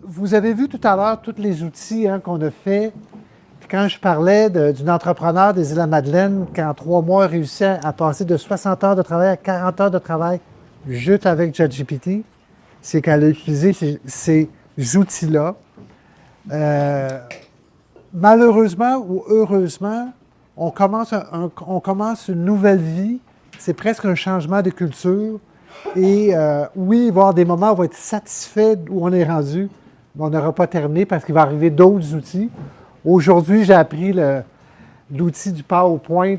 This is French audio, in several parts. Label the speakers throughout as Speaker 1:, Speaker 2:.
Speaker 1: vous avez vu tout à l'heure tous les outils qu'on a fait. Puis quand je parlais d'une entrepreneur des Îles-de-la-Madeleine qui, en 3 mois, réussit à passer de 60 heures de travail à 40 heures de travail juste avec ChatGPT, c'est qu'elle a utilisé ces outils-là. Malheureusement ou heureusement, on commence une nouvelle vie. C'est presque un changement de culture. Et oui, il va y avoir des moments où on va être satisfait d'où on est rendu, mais on n'aura pas terminé parce qu'il va arriver d'autres outils. Aujourd'hui, j'ai appris l'outil du PowerPoint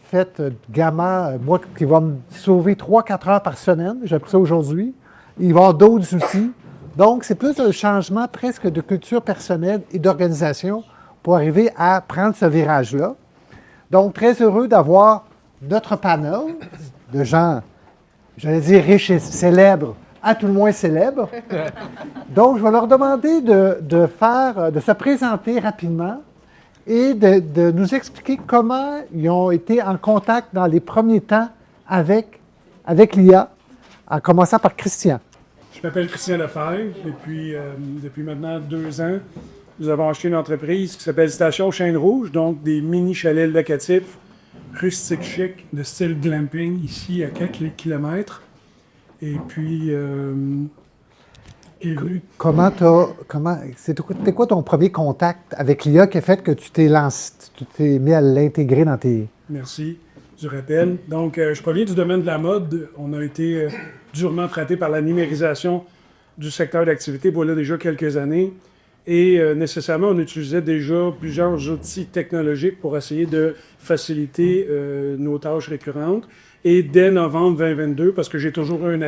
Speaker 1: fait Gamma, moi, qui va me sauver 3-4 heures par semaine. J'ai appris ça aujourd'hui. Il va y avoir d'autres outils. Donc, c'est plus un changement presque de culture personnelle et d'organisation pour arriver à prendre ce virage-là. Donc, très heureux d'avoir notre panel de gens, j'allais dire riches et célèbres, à tout le moins célèbres. Donc, je vais leur demander de se présenter rapidement et de nous expliquer comment ils ont été en contact dans les premiers temps avec l'IA, en commençant par Christian.
Speaker 2: Je m'appelle Christian Lefebvre et puis depuis maintenant 2 ans, nous avons acheté une entreprise qui s'appelle Station Chêne Rouge, donc des mini chalets locatifs rustiques chic de style glamping ici à quelques kilomètres. Et puis,
Speaker 1: c'était quoi ton premier contact avec l'IA qui a fait que tu t'es mis à l'intégrer dans tes...
Speaker 2: Merci du rappel. Donc, je proviens du domaine de la mode. On a été durement frappé par la numérisation du secteur d'activité pour là déjà quelques années. Et nécessairement, on utilisait déjà plusieurs outils technologiques pour essayer de faciliter nos tâches récurrentes. Et dès novembre 2022, parce que j'ai toujours eu un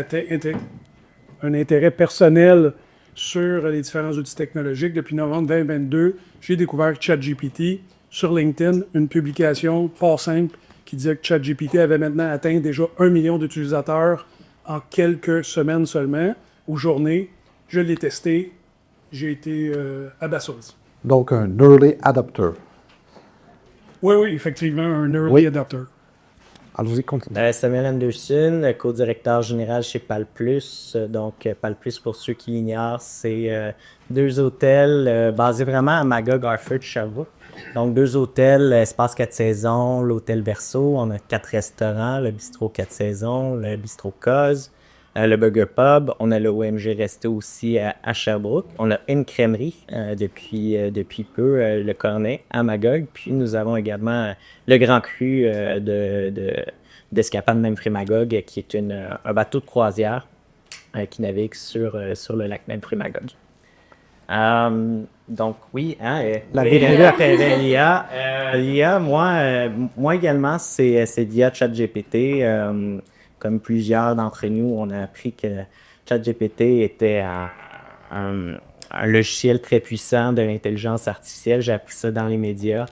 Speaker 2: intérêt personnel sur les différents outils technologiques, depuis novembre 2022, j'ai découvert ChatGPT sur LinkedIn, une publication pas simple qui disait que ChatGPT avait maintenant atteint déjà 1 million d'utilisateurs en quelques semaines seulement, ou journées. Je l'ai testé. J'ai été abasourdi.
Speaker 1: Donc, un early adopter.
Speaker 2: Oui, effectivement, un early adopter.
Speaker 1: Allons-y, continue.
Speaker 3: Samuel Anderson, co-directeur général chez PAL+. Donc, PAL+, pour ceux qui l'ignorent, c'est 2 hôtels basés vraiment à Magog, Harford, Sherbrooke. Donc, 2 hôtels, Espace 4 saisons, l'hôtel Verso. On a 4 restaurants, le bistrot 4 saisons, le bistrot Cause, le Burger Pub. On a le OMG Resto aussi à Sherbrooke. On a une crèmerie depuis peu, le Cornet, à Magog. Puis nous avons également le Grand Cru d'Escapade Memphremagog, qui est un bateau de croisière qui navigue sur le lac Memphremagog. Donc oui, l'IA, moi également, c'est l'IA ChatGPT. Comme plusieurs d'entre nous, on a appris que ChatGPT était un logiciel très puissant de l'intelligence artificielle. J'ai appris ça dans les médias.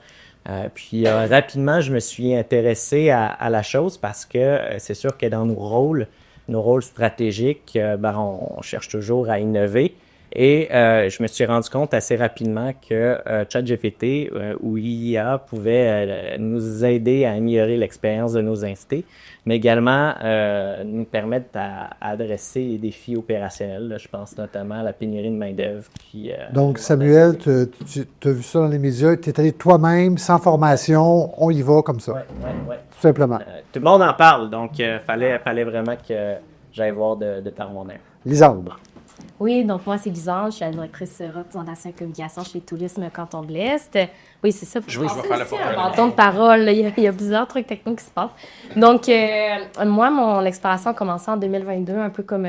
Speaker 3: Puis rapidement, je me suis intéressé à la chose parce que c'est sûr que dans nos rôles stratégiques, on cherche toujours à innover. Et je me suis rendu compte assez rapidement que ChatGPT ou IA pouvait nous aider à améliorer l'expérience de nos invités, mais également nous permettre d'adresser les défis opérationnels. Là, je pense notamment à la pénurie de main-d'œuvre.
Speaker 1: Donc, Samuel, tu as vu ça dans les médias, tu es allé toi-même, sans formation, on y va comme ça.
Speaker 3: Oui.
Speaker 1: Tout simplement.
Speaker 3: Tout le monde en parle, donc fallait vraiment que j'aille voir de par mon air.
Speaker 1: Lisandre.
Speaker 4: Oui, donc moi, c'est Lisandre, je suis la directrice représentation et communication chez Tourisme Canton de l'Est. Oui, c'est ça.
Speaker 5: Je vais faire le porte-parole.
Speaker 4: Un bâton de parole, il y a plusieurs trucs techniques qui se passent. Donc, moi, mon exploration a commencé en 2022, un peu comme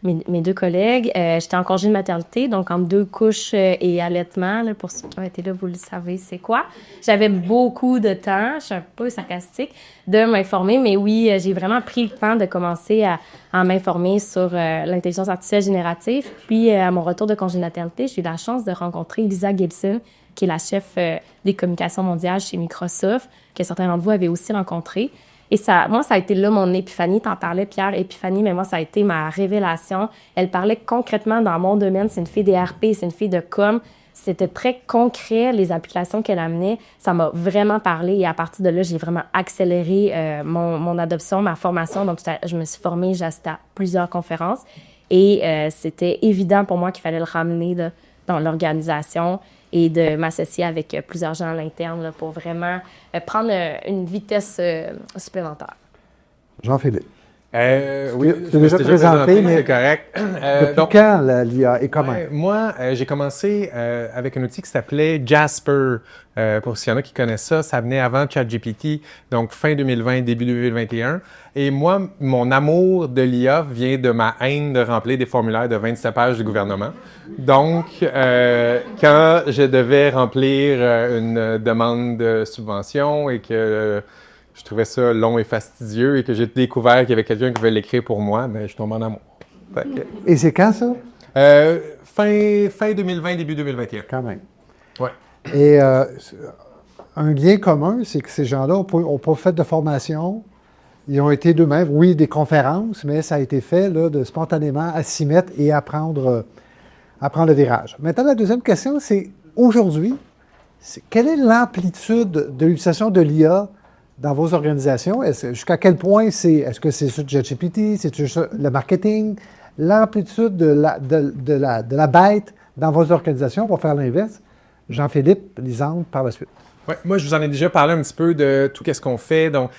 Speaker 4: mes 2 collègues. J'étais en congé de maternité, donc entre 2 couches et allaitement. Là, pour ceux qui ont été là, vous le savez, c'est quoi. J'avais beaucoup de temps, je suis un peu sarcastique, de m'informer. Mais oui, j'ai vraiment pris le temps de commencer à m'informer sur l'intelligence artificielle générative. Puis, à mon retour de congé de maternité, j'ai eu la chance de rencontrer Lisa Gibson, qui est la chef des communications mondiales chez Microsoft, que certains d'entre vous avaient aussi rencontré. Et moi, ça a été là mon épiphanie. T'en parlais, Pierre, épiphanie, mais moi, ça a été ma révélation. Elle parlait concrètement dans mon domaine. C'est une fille des RP, c'est une fille de com. C'était très concret, les applications qu'elle amenait. Ça m'a vraiment parlé. Et à partir de là, j'ai vraiment accéléré mon adoption, ma formation. Donc, je me suis formée, j'ai assisté à plusieurs conférences. Et c'était évident pour moi qu'il fallait le ramener dans l'organisation et de m'associer avec plusieurs gens à l'interne là, pour vraiment prendre une vitesse supplémentaire.
Speaker 1: Jean-Philippe.
Speaker 5: Oui,
Speaker 1: Tu l'as déjà présenté, mais
Speaker 5: c'est correct.
Speaker 1: depuis quand l'IA et comment?
Speaker 5: Moi, j'ai commencé avec un outil qui s'appelait Jasper. Pour s'il y en a qui connaissent ça, ça venait avant ChatGPT, donc fin 2020, début 2021. Et moi, mon amour de l'IA vient de ma haine de remplir des formulaires de 27 pages du gouvernement. Donc, quand je devais remplir une demande de subvention et que je trouvais ça long et fastidieux et que j'ai découvert qu'il y avait quelqu'un qui voulait l'écrire pour moi, mais je tombe en amour.
Speaker 1: Et c'est quand ça?
Speaker 5: Fin 2020, début 2021.
Speaker 1: Quand même.
Speaker 5: Ouais.
Speaker 1: Et un lien commun, c'est que ces gens-là n'ont pas fait de formation. Ils ont été d'eux-mêmes, oui, des conférences, mais ça a été fait là, de spontanément à s'y mettre et à prendre le virage. Maintenant, la deuxième question, c'est aujourd'hui, quelle est l'amplitude de l'utilisation de l'IA dans vos organisations? Jusqu'à quel point est-ce que c'est sur ChatGPT, c'est sur le marketing, l'amplitude de la bête dans vos organisations pour faire l'inverse? Jean-Philippe, Lisande, par la suite.
Speaker 5: Ouais, moi, je vous en ai déjà parlé un petit peu de tout ce qu'on fait. Donc,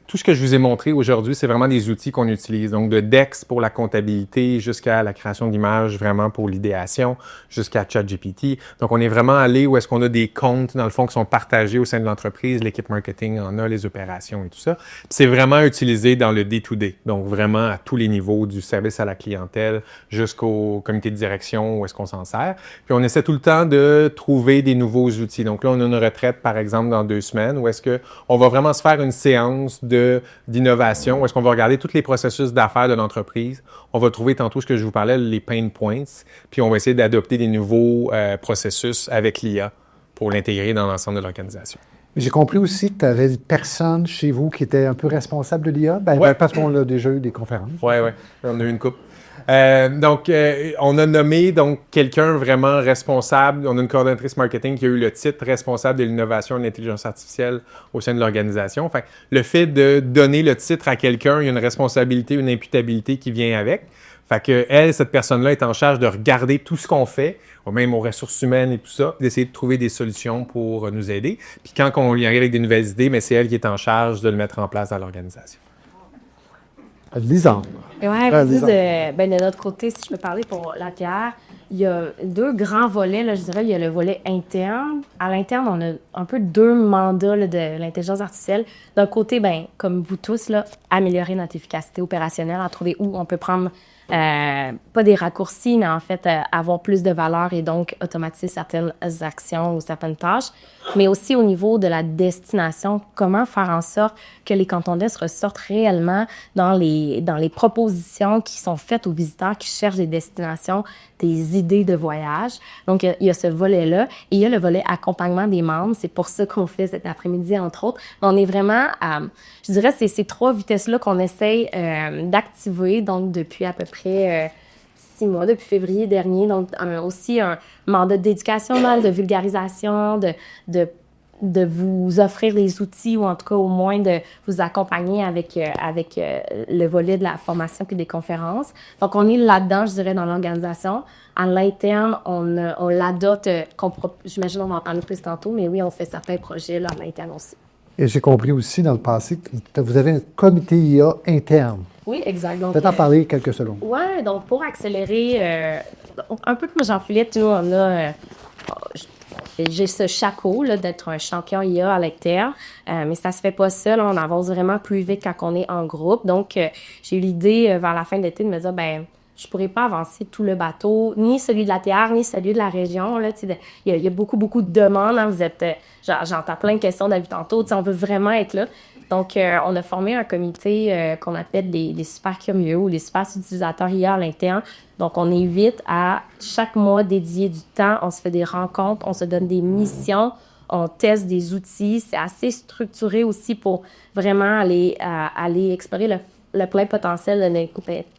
Speaker 5: tout ce que je vous ai montré aujourd'hui, c'est vraiment des outils qu'on utilise. Donc, de Dex pour la comptabilité jusqu'à la création d'images, vraiment pour l'idéation, jusqu'à ChatGPT. Donc, on est vraiment allé où est-ce qu'on a des comptes, dans le fond, qui sont partagés au sein de l'entreprise. L'équipe marketing en a, les opérations et tout ça. Puis c'est vraiment utilisé dans le day-to-day. Donc, vraiment à tous les niveaux, du service à la clientèle jusqu'au comité de direction, où est-ce qu'on s'en sert. Puis, on essaie tout le temps de trouver des nouveaux outils. Donc, là, on a une retraite par exemple, dans 2 semaines, où est-ce qu'on va vraiment se faire une séance d'innovation, où est-ce qu'on va regarder tous les processus d'affaires de l'entreprise. On va trouver tantôt ce que je vous parlais, les pain points, puis on va essayer d'adopter des nouveaux processus avec l'IA pour l'intégrer dans l'ensemble de l'organisation.
Speaker 1: J'ai compris aussi que tu avais une personne chez vous qui était un peu responsable de l'IA,
Speaker 5: Ouais.
Speaker 1: parce qu'on a déjà eu des conférences.
Speaker 5: Oui, on a eu une couple. Donc, on a nommé quelqu'un vraiment responsable. On a une coordonnatrice marketing qui a eu le titre responsable de l'innovation et de l'intelligence artificielle au sein de l'organisation. Fait, le fait de donner le titre à quelqu'un, il y a une responsabilité, une imputabilité qui vient avec. Fait que elle, cette personne-là est en charge de regarder tout ce qu'on fait, même aux ressources humaines et tout ça, d'essayer de trouver des solutions pour nous aider. Puis quand on y arrive avec des nouvelles idées, mais c'est elle qui est en charge de le mettre en place dans l'organisation.
Speaker 1: Lisande.
Speaker 4: Oui, de notre côté, si je peux parler pour l'ATR, il y a 2 grands volets, là, je dirais. Il y a le volet interne. À l'interne, on a un peu 2 mandats là, de l'intelligence artificielle. D'un côté, comme vous tous, là, améliorer notre efficacité opérationnelle, en trouver où on peut prendre pas des raccourcis, mais en fait, avoir plus de valeur et donc automatiser certaines actions ou certaines tâches. Mais aussi au niveau de la destination, comment faire en sorte que les cantons d'Est ressortent réellement dans les propositions qui sont faites aux visiteurs qui cherchent des destinations, des idées de voyage. Donc, il y a ce volet-là. Et il y a le volet accompagnement des membres. C'est pour ça qu'on fait cet après-midi, entre autres. On est vraiment à, je dirais, c'est ces 3 vitesses-là qu'on essaye d'activer, donc depuis à peu près 6 mois, depuis février dernier. Donc, aussi un mandat d'éducation, de vulgarisation, de vous offrir les outils ou en tout cas au moins de vous accompagner avec le volet de la formation et des conférences. Donc, on est là-dedans, je dirais, dans l'organisation. À l'interne, on l'adopte, j'imagine on va en parler plus tantôt, mais oui, on fait certains projets là, à l'interne aussi.
Speaker 1: Et j'ai compris aussi dans le passé que vous avez un comité IA interne.
Speaker 4: Oui, exact.
Speaker 1: Peut-être en parler quelques secondes.
Speaker 4: Oui, donc pour accélérer, un peu comme Jean-Philippe, nous, on a... j'ai ce chapeau là, d'être un champion IA à l'interne, mais ça se fait pas seul. On avance vraiment plus vite quand on est en groupe. Donc, j'ai eu l'idée vers la fin de l'été de me dire, je pourrais pas avancer tout le bateau, ni celui de la TR, ni celui de la région. Il y a beaucoup, beaucoup de demandes. Hein. Vous êtes, j'entends plein de questions depuis tantôt. On veut vraiment être là. Donc, on a formé un comité qu'on appelle les super curieux ou les super utilisateurs IA à l'interne. Donc, on invite à chaque mois dédié du temps. On se fait des rencontres, on se donne des missions, on teste des outils. C'est assez structuré aussi pour vraiment aller explorer le plein potentiel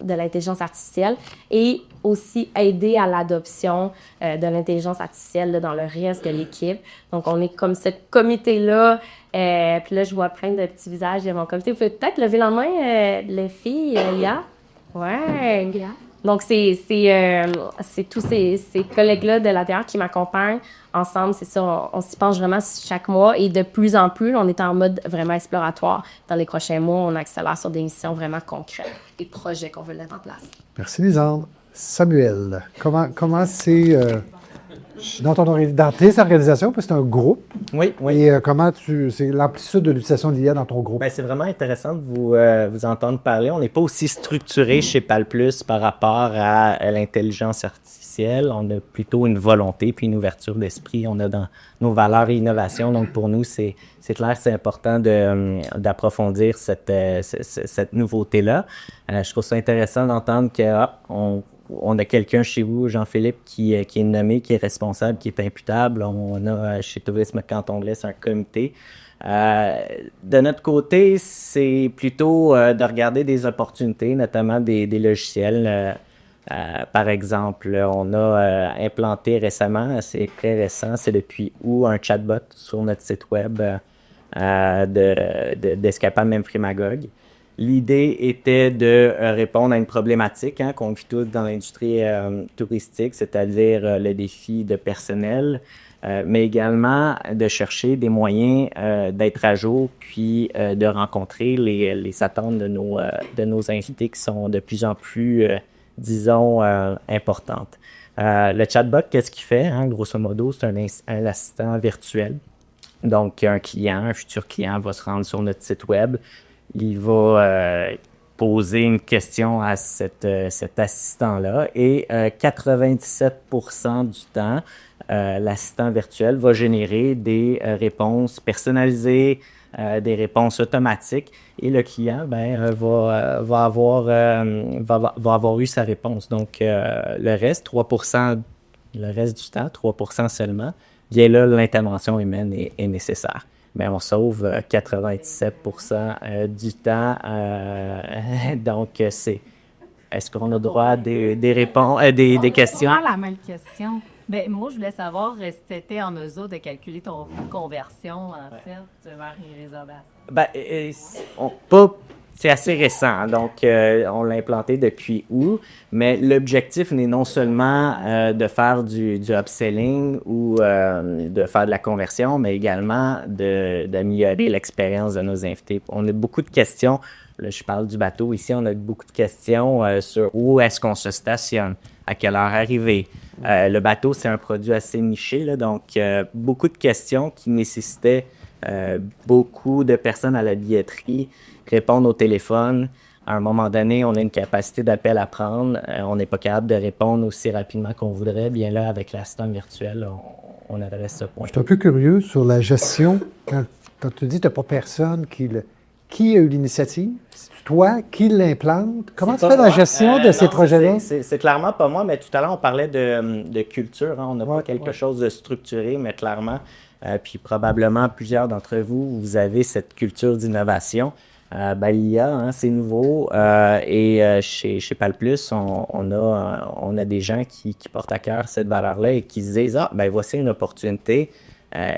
Speaker 4: de l'intelligence artificielle et aussi aider à l'adoption de l'intelligence artificielle là, dans le reste de l'équipe. Donc, on est comme ce comité-là. Puis là, je vois plein de petits visages de mon comité. Vous pouvez peut-être lever la main, les filles, Léa. Ouais, Donc, c'est tous ces collègues-là de l'intérieur qui m'accompagnent. Ensemble, c'est ça, on s'y penche vraiment chaque mois. Et de plus en plus, on est en mode vraiment exploratoire. Dans les prochains mois, on accélère sur des missions vraiment concrètes, des projets qu'on veut mettre en place.
Speaker 1: Merci, Lisandre. Samuel, comment c'est dans tes organisations, parce que c'est un groupe,
Speaker 3: Oui, oui.
Speaker 1: et c'est l'amplitude de l'utilisation de l'IA dans ton groupe?
Speaker 3: Ben, c'est vraiment intéressant de vous entendre parler. On n'est pas aussi structuré chez PAL+, par rapport à l'intelligence artificielle. On a plutôt une volonté puis une ouverture d'esprit. On a dans nos valeurs et innovations. Donc, pour nous, c'est clair, c'est important d'approfondir cette nouveauté-là. Je trouve ça intéressant d'entendre on a quelqu'un chez vous, Jean-Philippe, qui est nommé, qui est responsable, qui est imputable. On a chez Tourisme Canton de l'Est un comité. De notre côté, c'est plutôt de regarder des opportunités, notamment des logiciels. Par exemple, on a implanté récemment, c'est très récent, c'est depuis août, un chatbot sur notre site web d'Escapade Memphremagog. L'idée était de répondre à une problématique qu'on vit tous dans l'industrie touristique, c'est-à-dire le défi de personnel, mais également de chercher des moyens d'être à jour, puis de rencontrer les attentes de nos invités qui sont de plus en plus, disons, importantes. Le chatbot, qu'est-ce qu'il fait? Grosso modo, c'est un assistant virtuel. Donc, un futur client va se rendre sur notre site web. Il va poser une question à cet assistant-là et 97% du temps, l'assistant virtuel va générer des réponses personnalisées, des réponses automatiques et le client va avoir eu sa réponse. Donc, le reste, 3%, le reste du temps, 3% seulement, bien là, l'intervention humaine est nécessaire. Mais on sauve 97% du temps. Donc, est-ce qu'on a droit à des réponses, des questions?
Speaker 6: C'est la même question. Ben, moi, je voulais savoir si tu étais en mesure de calculer ton conversion, en fait, vers une réservation.
Speaker 3: Ben, c'est assez récent, donc on l'a implanté depuis août, mais l'objectif n'est non seulement de faire du upselling ou de faire de la conversion, mais également d'améliorer l'expérience de nos invités. On a beaucoup de questions, là je parle du bateau ici, on a beaucoup de questions sur où est-ce qu'on se stationne, à quelle heure arriver. Le bateau, c'est un produit assez niché, là, donc beaucoup de questions qui nécessitaient beaucoup de personnes à la billetterie répondre au téléphone. À un moment donné, on a une capacité d'appel à prendre. On n'est pas capable de répondre aussi rapidement qu'on voudrait. Bien là, avec l'assistant virtuel, on adresse ce point.
Speaker 1: Je suis un peu curieux sur la gestion. Quand tu dis que tu n'as pas personne qui a eu l'initiative? C'est toi qui l'implante? Comment tu fais la gestion de ces projets-là?
Speaker 3: C'est clairement pas moi, mais tout à l'heure, on parlait de culture. On n'a pas quelque chose de structuré, mais clairement, puis probablement plusieurs d'entre vous, vous avez cette culture d'innovation. L'IA, c'est nouveau. Chez PAL+, on a des gens qui portent à cœur cette valeur-là et qui se disent « voici une opportunité.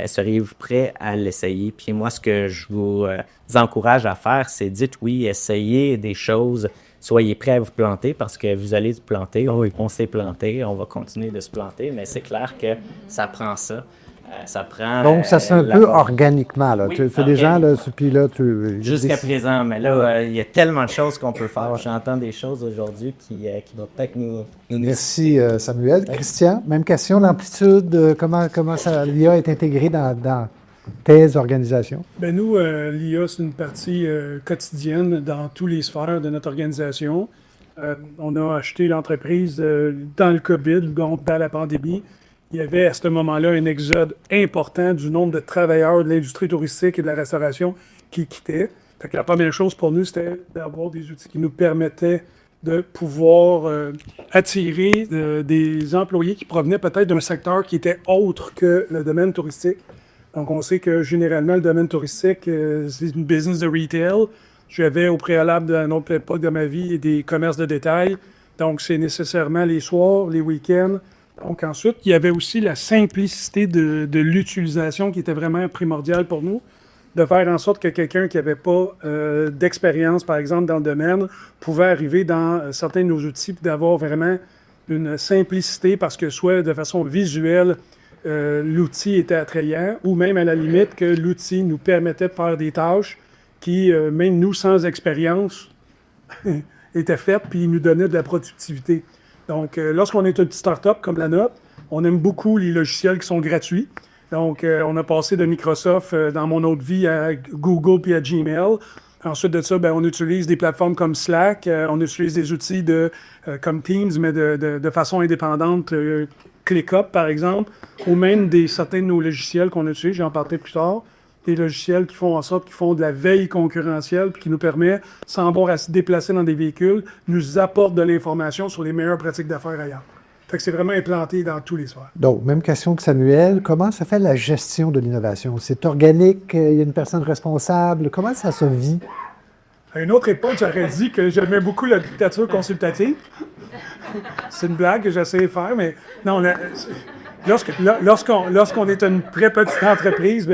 Speaker 3: Seriez-vous prêts à l'essayer? » Puis moi, ce que je vous encourage à faire, c'est dites oui, essayez des choses. Soyez prêts à vous planter parce que vous allez vous planter. Oh, on s'est planté, on va continuer de se planter, mais c'est clair que ça prend ça. Ça prend.
Speaker 1: Donc, ça se fait un peu organiquement. Là.
Speaker 3: Oui,
Speaker 1: tu fais des gens, là, puis là,
Speaker 3: jusqu'à présent, mais là, il y a tellement de choses qu'on peut faire. J'entends des choses aujourd'hui qui vont peut-être nous.
Speaker 1: Merci, Samuel. Christian, même question, l'amplitude, comment l'IA est intégrée dans tes organisations?
Speaker 2: Ben nous, l'IA, c'est une partie quotidienne dans tous les sphères de notre organisation. On a acheté l'entreprise dans le COVID, donc dans la pandémie. Il y avait à ce moment-là un exode important du nombre de travailleurs de l'industrie touristique et de la restauration qui quittaient. Fait que la première chose pour nous, c'était d'avoir des outils qui nous permettaient de pouvoir attirer des employés qui provenaient peut-être d'un secteur qui était autre que le domaine touristique. Donc, on sait que généralement, le domaine touristique, c'est une business de retail. J'avais au préalable d'une autre époque de ma vie des commerces de détail. Donc, c'est nécessairement les soirs, les week-ends. Donc, ensuite, il y avait aussi la simplicité de l'utilisation qui était vraiment primordiale pour nous. de faire en sorte que quelqu'un qui n'avait pas d'expérience, par exemple, dans le domaine, pouvait arriver dans certains de nos outils et d'avoir vraiment une simplicité parce que soit de façon visuelle, l'outil était attrayant ou même à la limite que l'outil nous permettait de faire des tâches qui, même nous, sans expérience, étaient faites puis nous donnaient de la productivité. Donc, lorsqu'on est une petite start-up comme la nôtre, on aime beaucoup les logiciels qui sont gratuits. Donc, on a passé de Microsoft dans mon autre vie à Google puis à Gmail. Ensuite de ça, on utilise des plateformes comme Slack, on utilise des outils comme Teams, mais de façon indépendante, ClickUp par exemple, ou même certains de nos logiciels qu'on utilise, j'en parlerai plus tard, des logiciels qui font en sorte qu'ils font de la veille concurrentielle puis qui nous permet, sans avoir à se déplacer dans des véhicules, nous apportent de l'information sur les meilleures pratiques d'affaires ailleurs. Fait que c'est vraiment implanté dans tous les sphères.
Speaker 1: Donc, même question que Samuel. Comment se fait la gestion de l'innovation? C'est organique? Il y a une personne responsable? Comment ça se vit?
Speaker 2: À une autre époque, j'aurais dit que j'aimais beaucoup la dictature consultative. C'est une blague que j'essaie de faire, mais non, lorsqu'on est une très petite entreprise,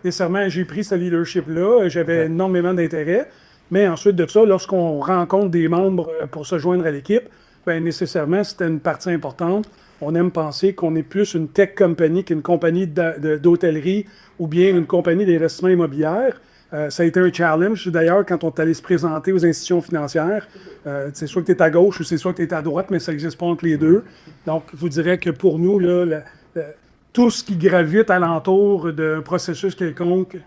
Speaker 2: nécessairement, j'ai pris ce leadership-là, j'avais énormément d'intérêt, mais ensuite de ça, lorsqu'on rencontre des membres pour se joindre à l'équipe, nécessairement, c'était une partie importante. On aime penser qu'on est plus une tech company qu'une compagnie d'hôtellerie ou bien une compagnie d'investissement immobilière. Ça a été un challenge. D'ailleurs, quand on est allé se présenter aux institutions financières, c'est soit que tu es à gauche ou c'est soit que tu es à droite, mais ça n'existe pas entre les deux. Donc, je vous dirais que pour nous, là, tout ce qui gravite alentour d'un processus quelconque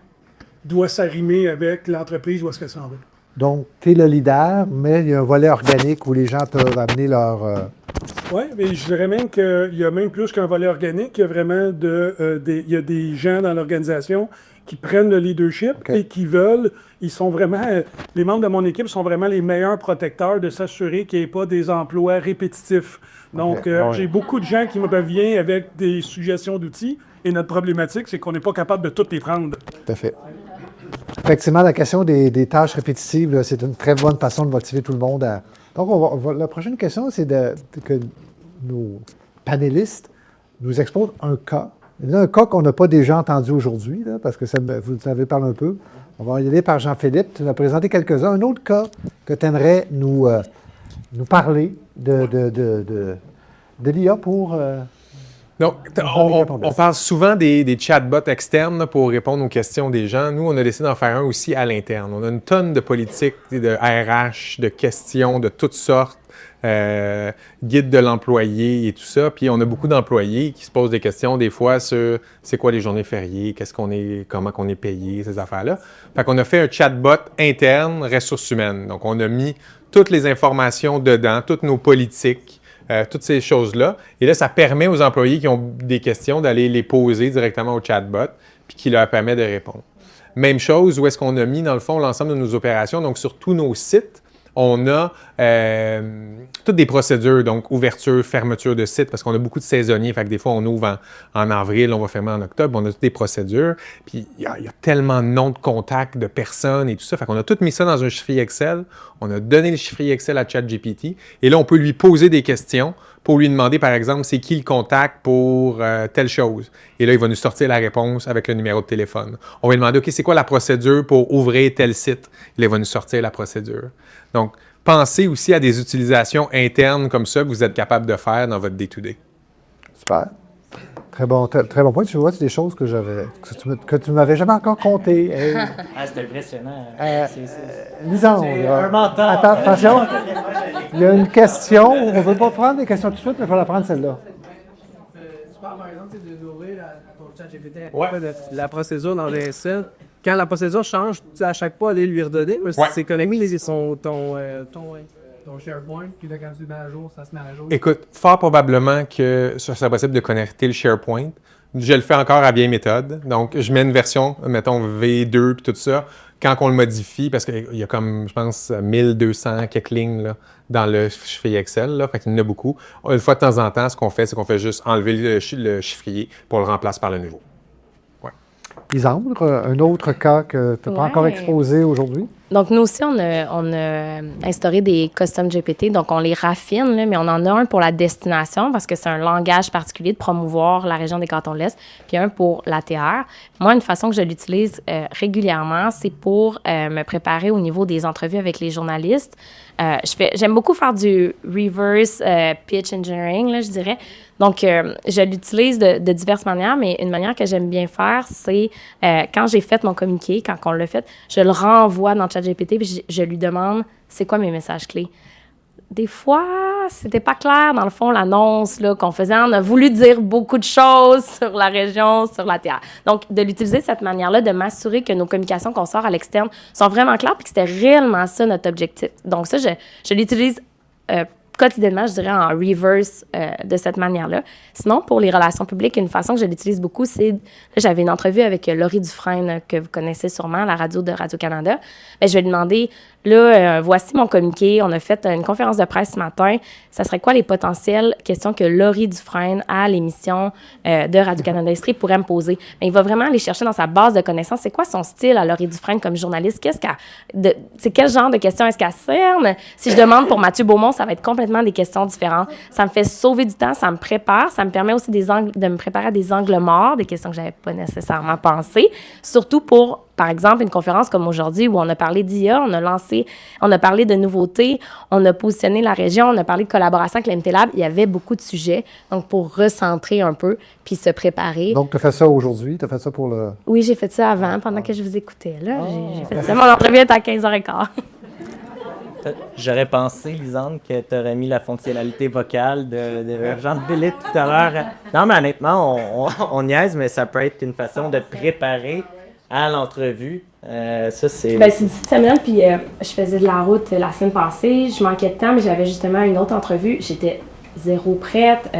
Speaker 2: doit s'arrimer avec l'entreprise où est-ce qu'elle s'en va.
Speaker 1: Donc, tu es le leader, mais il y a un volet organique où les gens peuvent amener leur...
Speaker 2: Oui, mais je dirais même qu'il y a même plus qu'un volet organique. Il y a vraiment il y a des gens dans l'organisation qui prennent le leadership et qui veulent, ils sont vraiment, les membres de mon équipe sont vraiment les meilleurs protecteurs de s'assurer qu'il n'y ait pas des emplois répétitifs. Donc, j'ai beaucoup de gens qui me reviennent avec des suggestions d'outils et notre problématique, c'est qu'on n'est pas capable de toutes les prendre.
Speaker 1: Tout à fait. Effectivement, la question des tâches répétitives, là, c'est une très bonne façon de motiver tout le monde à... Donc, la prochaine question, c'est que nos panélistes nous exposent un cas. Un cas qu'on n'a pas déjà entendu aujourd'hui, là, parce que vous en avez parlé un peu. On va y aller par Jean-Philippe. Tu nous as présenté quelques-uns. Un autre cas que tu aimerais nous parler de l'IA pour...
Speaker 5: Donc, on parle souvent des chatbots externes là, pour répondre aux questions des gens. Nous, on a décidé d'en faire un aussi à l'interne. On a une tonne de politiques, de RH, de questions de toutes sortes, guide de l'employé et tout ça. Puis on a beaucoup d'employés qui se posent des questions des fois sur c'est quoi les journées fériées, comment qu'on est payé, ces affaires-là. Fait qu'on a fait un chatbot interne, ressources humaines. Donc, on a mis toutes les informations dedans, toutes nos politiques, toutes ces choses-là. Et là, ça permet aux employés qui ont des questions d'aller les poser directement au chatbot, puis qui leur permet de répondre. Même chose, où est-ce qu'on a mis, dans le fond, l'ensemble de nos opérations. Donc, sur tous nos sites, on a toutes des procédures, donc ouverture, fermeture de site, parce qu'on a beaucoup de saisonniers. Fait que des fois, on ouvre en avril, on va fermer en octobre. On a toutes des procédures. Puis, il y a tellement de noms de contacts, de personnes et tout ça. Fait qu'on a tout mis ça dans un chiffrier Excel. On a donné le chiffrier Excel à ChatGPT. Et là, on peut lui poser des questions pour lui demander, par exemple, c'est qui le contact pour telle chose. Et là, il va nous sortir la réponse avec le numéro de téléphone. On va lui demander, OK, c'est quoi la procédure pour ouvrir tel site? Et là, il va nous sortir la procédure. Donc, pensez aussi à des utilisations internes comme ça que vous êtes capable de faire dans votre day-to-day.
Speaker 1: Super. Très bon point. Tu vois, c'est des choses que tu ne m'avais jamais encore comptées.
Speaker 3: C'est impressionnant.
Speaker 1: Lisandre.
Speaker 3: C'est un mentor.
Speaker 1: Attends, attention. Il y a une question. On ne veut pas prendre des questions tout de suite, mais il faut la prendre celle-là.
Speaker 7: Tu parles par exemple d'ouvrir ton ChatGPT
Speaker 5: Ouais.
Speaker 7: la procédure dans le SL. Quand la procédure change, tu à chaque pas aller lui redonner. Parce que
Speaker 5: Ouais.
Speaker 7: c'est connecté ton SharePoint, puis là, quand tu le mets à jour, ça se met à jour.
Speaker 5: Écoute, fort probablement que ça serait possible de connecter le SharePoint. Je le fais encore à vieille méthode. Donc, je mets une version, mettons V2 puis tout ça. Quand on le modifie, parce qu'il y a comme, je pense, 1200 quelques lignes là, dans le chiffrier Excel, là, fait qu'il y en a beaucoup. Une fois de temps en temps, ce qu'on fait, c'est qu'on fait juste enlever le chiffrier pour le remplacer par le nouveau.
Speaker 1: Lisandre, un autre cas que tu n'as pas encore exposé aujourd'hui.
Speaker 4: Donc, nous aussi, on a instauré des custom GPT. Donc, on les raffine, là, mais on en a un pour la destination parce que c'est un langage particulier de promouvoir la région des Cantons de l'Est, puis un pour l'ATR. Moi, une façon que je l'utilise régulièrement, c'est pour me préparer au niveau des entrevues avec les journalistes. J'aime beaucoup faire du reverse pitch engineering, là, je dirais. Donc, je l'utilise de diverses manières, mais une manière que j'aime bien faire, c'est quand j'ai fait mon communiqué, quand on l'a fait, je le renvoie dans ChatGPT puis je lui demande c'est quoi mes messages clés. Des fois, c'était pas clair, dans le fond, l'annonce là, qu'on faisait. On a voulu dire beaucoup de choses sur la région, sur la terre. Donc, de l'utiliser de cette manière-là, de m'assurer que nos communications qu'on sort à l'externe sont vraiment claires puis que c'était réellement ça notre objectif. Donc, ça, je l'utilise quotidiennement, je dirais, en reverse de cette manière-là. Sinon, pour les relations publiques, une façon que je l'utilise beaucoup, c'est... Là, j'avais une entrevue avec Laurie Dufresne, que vous connaissez sûrement, à la radio de Radio-Canada. Bien, je vais lui demander, là, voici mon communiqué. On a fait une conférence de presse ce matin. Ça serait quoi les potentielles questions que Laurie Dufresne, à l'émission de Radio-Canada Estrie, pourrait me poser? Bien, il va vraiment aller chercher dans sa base de connaissances. C'est quoi son style à Laurie Dufresne comme journaliste? C'est quel genre de questions est-ce qu'elle cerne? Si je demande pour Mathieu Beaumont, ça va être complètement des questions différentes. Ça me fait sauver du temps, ça me prépare, ça me permet aussi de me préparer à des angles morts, des questions que je n'avais pas nécessairement pensées, surtout pour, par exemple, une conférence comme aujourd'hui où on a parlé d'IA, on a parlé de nouveautés, on a positionné la région, on a parlé de collaboration avec l'MT Lab, il y avait beaucoup de sujets, donc pour recentrer un peu, puis se préparer.
Speaker 1: Donc, tu as fait ça aujourd'hui, tu as fait ça pour le...
Speaker 4: Oui, j'ai fait ça avant, pendant que je vous écoutais, là. J'ai fait ça. Mon entrevue est à 15h15.
Speaker 3: J'aurais pensé, Lisande, que tu aurais mis la fonctionnalité vocale de Jean de Billet tout à l'heure. Non, mais honnêtement, on niaise, mais ça peut être une façon de préparer à l'entrevue. Ça, c'est...
Speaker 4: Ben, c'est 17 semaines, puis je faisais de la route la semaine passée. Je manquais de temps, mais j'avais justement une autre entrevue. J'étais zéro prête.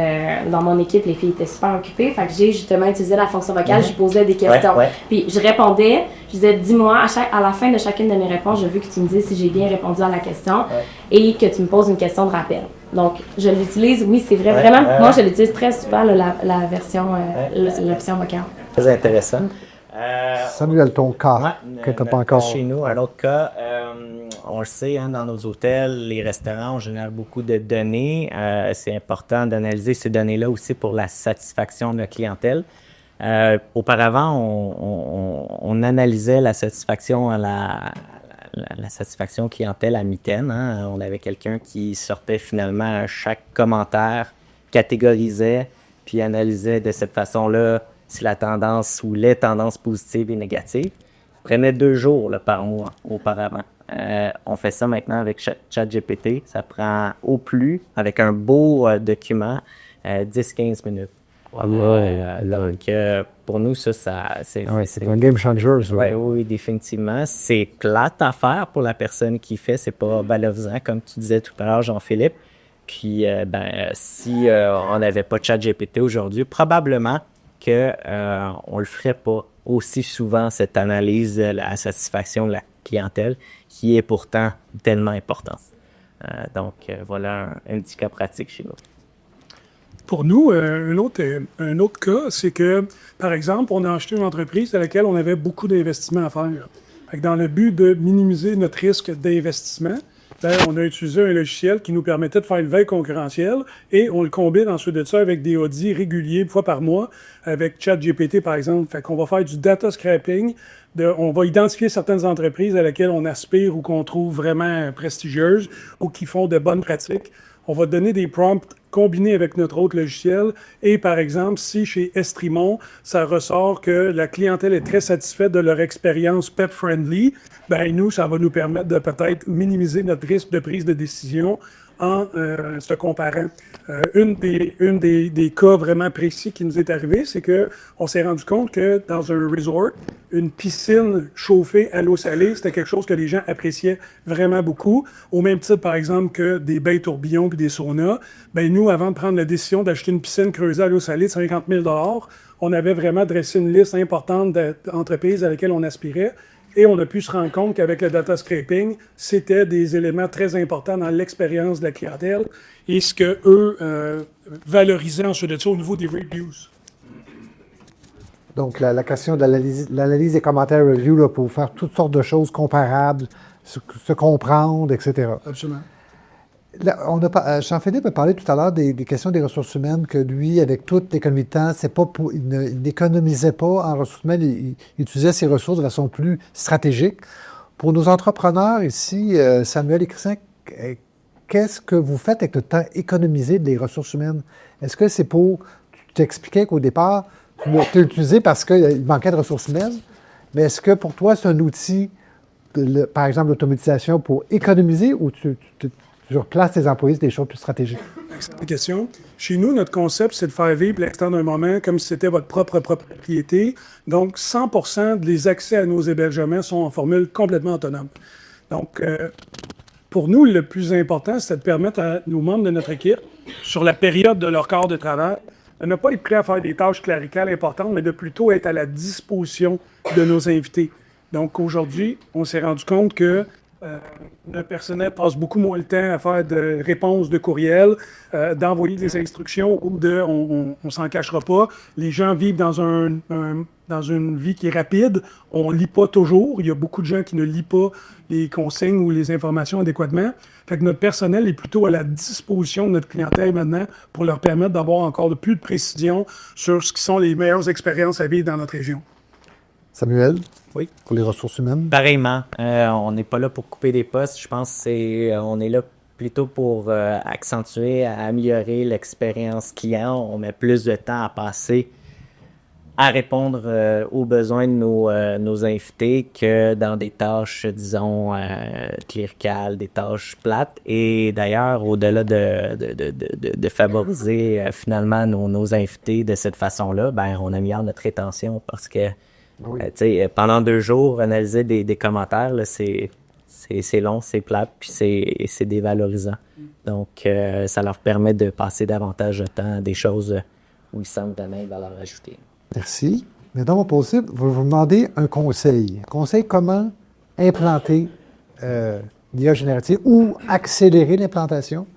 Speaker 4: Dans mon équipe, les filles étaient super occupées. Fait que j'ai justement utilisé la fonction vocale. Je posais des questions.
Speaker 3: Ouais.
Speaker 4: Puis je répondais. Je disais, dis-moi, à la fin de chacune de mes réponses, je veux que tu me dises si j'ai bien répondu à la question et que tu me poses une question de rappel. Donc, je l'utilise, oui, c'est vrai. Vraiment, moi, je l'utilise très souvent, la version, l'option vocale.
Speaker 3: Très intéressant.
Speaker 1: Samuel, ton cas, que tu n'as pas encore...
Speaker 3: Chez nous, un autre cas, on le sait, hein, dans nos hôtels, les restaurants, on génère beaucoup de données. C'est important d'analyser ces données-là aussi pour la satisfaction de la clientèle. Auparavant, on analysait la satisfaction la satisfaction clientèle à mitaine. Hein. On avait quelqu'un qui sortait finalement chaque commentaire, catégorisait, puis analysait de cette façon-là si la tendance ou les tendances positives et négatives. Prenait 2 jours là, par mois auparavant. On fait ça maintenant avec ChatGPT. Ça prend au plus, avec un beau document, 10-15 minutes. Donc, pour nous, ça c'est
Speaker 1: un game changer, ça.
Speaker 3: Oui, définitivement. C'est plate à faire pour la personne qui fait. C'est pas valorisant, comme tu disais tout à l'heure, Jean-Philippe. Puis, si on n'avait pas de ChatGPT aujourd'hui, probablement qu'on le ferait pas aussi souvent, cette analyse de la satisfaction de la clientèle, qui est pourtant tellement importante. Donc, voilà un petit cas pratique chez nous.
Speaker 2: Pour nous, un autre cas, c'est que, par exemple, on a acheté une entreprise à laquelle on avait beaucoup d'investissements à faire. Fait que dans le but de minimiser notre risque d'investissement, on a utilisé un logiciel qui nous permettait de faire une veille concurrentielle et on le combine ensuite de ça avec des audits réguliers, une fois par mois, avec ChatGPT, par exemple. Fait qu'on va faire du data scraping. On va identifier certaines entreprises à laquelle on aspire ou qu'on trouve vraiment prestigieuses ou qui font de bonnes pratiques. On va donner des prompts combinés avec notre autre logiciel. Et par exemple, si chez Estrimont, ça ressort que la clientèle est très satisfaite de leur expérience pet-friendly, ben nous, ça va nous permettre de peut-être minimiser notre risque de prise de décision en se comparant. Une des cas vraiment précis qui nous est arrivé, c'est qu'on s'est rendu compte que dans un resort, une piscine chauffée à l'eau salée, c'était quelque chose que les gens appréciaient vraiment beaucoup. Au même titre, par exemple, que des bains tourbillons et des saunas. Ben nous, avant de prendre la décision d'acheter une piscine creusée à l'eau salée de 50 000 $, on avait vraiment dressé une liste importante d'entreprises à laquelle on aspirait. Et on a pu se rendre compte qu'avec le data scraping, c'était des éléments très importants dans l'expérience de la clientèle et ce qu'eux valorisaient ensuite de ça au niveau des reviews.
Speaker 1: Donc, la question de l'analyse des commentaires review là, pour faire toutes sortes de choses comparables se comprendre, etc.
Speaker 2: Absolument.
Speaker 1: Là, Jean-Philippe a parlé tout à l'heure des questions des ressources humaines, que lui, avec toute l'économie de temps, il n'économisait pas en ressources humaines, il utilisait ses ressources de façon plus stratégique. Pour nos entrepreneurs ici, Samuel et Christian, qu'est-ce que vous faites avec le temps économisé des ressources humaines? Est-ce que c'est pour... Tu t'expliquais qu'au départ, tu l'as utilisé parce qu'il manquait de ressources humaines, mais est-ce que pour toi, c'est un outil, par exemple, l'automatisation, pour économiser ou tu replaces tes employés sur des choses plus stratégiques?
Speaker 2: Excellente question. Chez nous, notre concept, c'est de faire vivre l'instant d'un moment comme si c'était votre propre propriété. Donc, 100% des accès à nos hébergements sont en formule complètement autonome. Donc, pour nous, le plus important, c'est de permettre à nos membres de notre équipe, sur la période de leur quart de travail, de ne pas être prêts à faire des tâches cléricales importantes, mais de plutôt être à la disposition de nos invités. Donc, aujourd'hui, on s'est rendu compte que le personnel passe beaucoup moins le temps à faire de réponses de courriel, d'envoyer des instructions ou on s'en cachera pas. Les gens vivent dans une vie qui est rapide. On lit pas toujours. Il y a beaucoup de gens qui ne lisent pas les consignes ou les informations adéquatement. Fait que notre personnel est plutôt à la disposition de notre clientèle maintenant pour leur permettre d'avoir encore plus de précision sur ce qui sont les meilleures expériences à vivre dans notre région.
Speaker 1: Samuel?
Speaker 3: Oui.
Speaker 1: Pour les ressources humaines?
Speaker 3: Pareillement, on n'est pas là pour couper des postes. Je pense qu'on est là plutôt pour accentuer, améliorer l'expérience client. On met plus de temps à passer à répondre aux besoins de nos invités que dans des tâches, disons, cléricales, des tâches plates. Et d'ailleurs, au-delà de favoriser finalement nos invités de cette façon-là, ben on améliore notre rétention parce que oui. Pendant 2 jours, analyser des commentaires, là, c'est long, c'est plate, puis c'est dévalorisant. Donc, ça leur permet de passer davantage de temps à des choses où ils sentent donner une valeur ajoutée.
Speaker 1: Merci. Maintenant, on va vous demander un conseil. Conseil comment implanter l'IA générative ou accélérer l'implantation.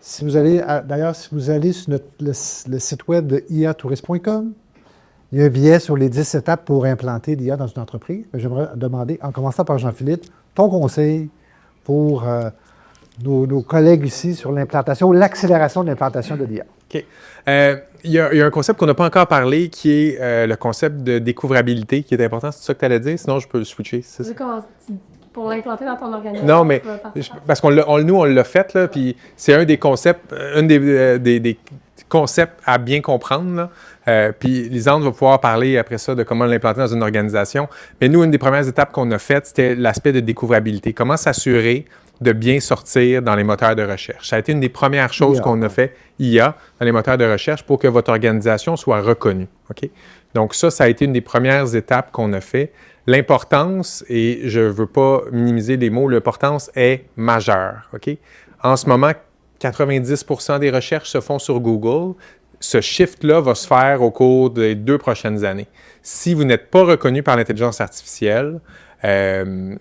Speaker 1: Si vous allez sur le site web de iatourist.com, il y a un billet sur les 10 étapes pour implanter l'IA dans une entreprise. J'aimerais demander, en commençant par Jean-Philippe, ton conseil pour nos collègues ici sur l'implantation ou l'accélération de l'implantation de l'IA.
Speaker 5: OK. Il y a un concept qu'on n'a pas encore parlé qui est le concept de découvrabilité qui est important. C'est ça que tu allais dire? Sinon, je peux le switcher.
Speaker 4: Pour l'implanter dans ton organisation?
Speaker 5: Non, mais parce qu'on nous, on l'a fait, là, puis c'est un des concepts, des concepts à bien comprendre, là. Puis Lisandre va pouvoir parler après ça de comment l'implanter dans une organisation. Mais nous, une des premières étapes qu'on a faites, c'était l'aspect de découvrabilité. Comment s'assurer de bien sortir dans les moteurs de recherche. Ça a été une des premières choses qu'on a fait, IA, dans les moteurs de recherche, pour que votre organisation soit reconnue. OK? Donc ça a été une des premières étapes qu'on a fait. L'importance, et je ne veux pas minimiser les mots, l'importance est majeure. OK? En ce moment, 90% des recherches se font sur Google. Ce shift-là va se faire au cours des 2 prochaines années. Si vous n'êtes pas reconnu par l'intelligence artificielle, il